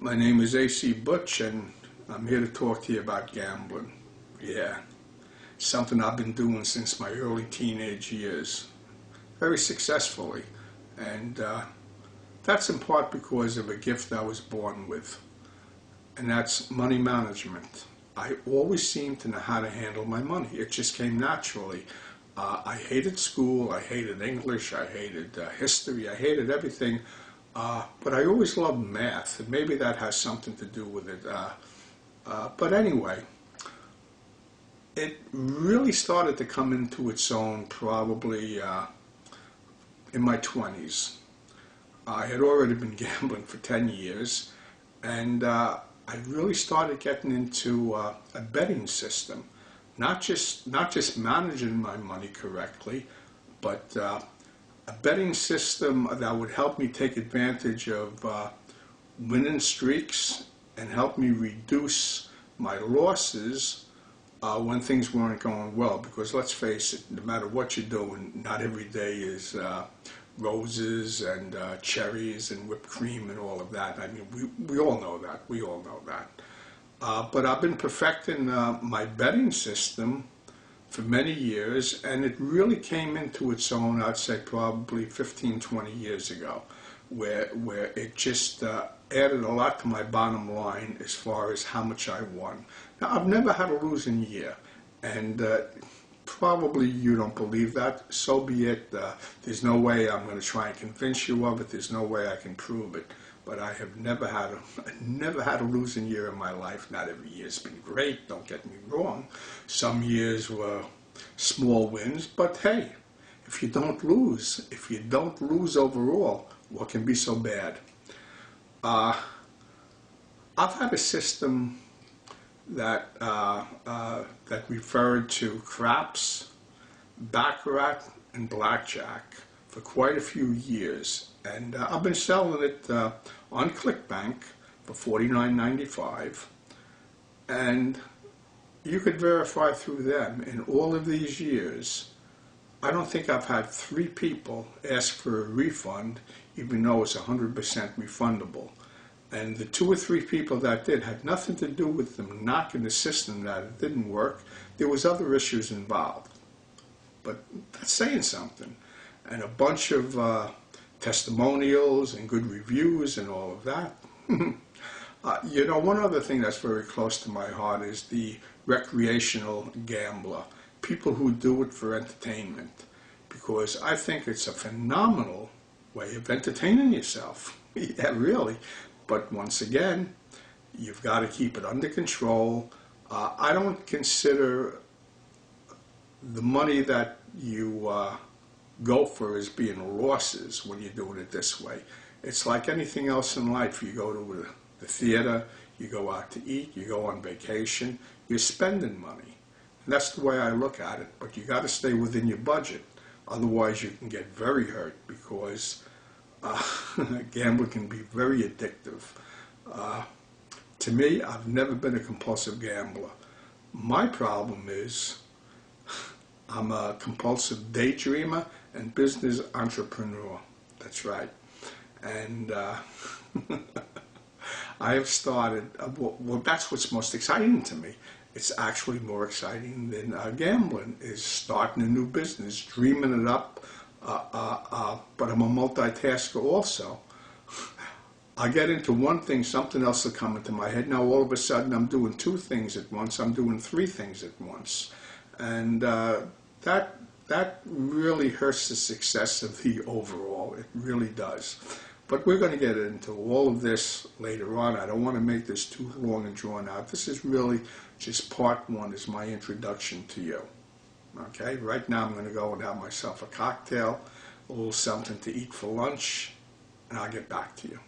My name is AC Butch, and I'm here to talk to you about gambling. Yeah, something I've been doing since my early teenage years, very successfully, and that's in part because of a gift I was born with, and that's money management. I always seemed to know how to handle my money. It just came naturally. I hated school, I hated English, I hated history, I hated everything. But I always loved math, and maybe that has something to do with it. But anyway, it really started to come into its own probably in my 20s. I had already been gambling for 10 years, and I really started getting into a betting system. Not just managing my money correctly, but a betting system that would help me take advantage of winning streaks and help me reduce my losses when things weren't going well. Because let's face it, no matter what you're doing, not every day is roses and cherries and whipped cream and all of that. I mean, we all know that. We all know that. But I've been perfecting my betting system for many years, and it really came into its own, I'd say probably 15, 20 years ago, where it just added a lot to my bottom line as far as how much I won. Now, I've never had a losing year, and probably you don't believe that. So be it. There's no way I'm going to try and convince you of it. There's no way I can prove it. But I have never had a losing year in my life. Not every year's been great, don't get me wrong. Some years were small wins, but hey, if you don't lose overall, what can be so bad? I've had a system that referred to craps, baccarat, and blackjack for quite a few years, and I've been selling it on ClickBank for $49.95, and you could verify through them. In all of these years, I don't think I've had 3 people ask for a refund, even though it's 100% refundable. And the 2 or 3 people that did had nothing to do with them knocking the system that it didn't work. There was other issues involved, but that's saying something. And a bunch of testimonials and good reviews and all of that. You know, one other thing that's very close to my heart is the recreational gambler, people who do it for entertainment, because I think it's a phenomenal way of entertaining yourself. Yeah, really. But once again, you've got to keep it under control. I don't consider the money that you go for as being losses when you're doing it this way. It's like anything else in life. You go to the theater, you go out to eat, you go on vacation, you're spending money. And that's the way I look at it. But you got to stay within your budget. Otherwise, you can get very hurt, because gambling can be very addictive. To me, I've never been a compulsive gambler. My problem is I'm a compulsive daydreamer and business entrepreneur. That's right. And I have started, well, that's what's most exciting to me. It's actually more exciting than gambling, is starting a new business, dreaming it up. But I'm a multitasker also. I get into one thing, something else will come into my head. Now all of a sudden I'm doing 2 things at once. I'm doing 3 things at once. And that really hurts the success of the overall. It really does. But we're going to get into all of this later on. I don't want to make this too long and drawn out. This is really just part 1, is my introduction to you. Okay, right now I'm going to go and have myself a cocktail, a little something to eat for lunch, and I'll get back to you.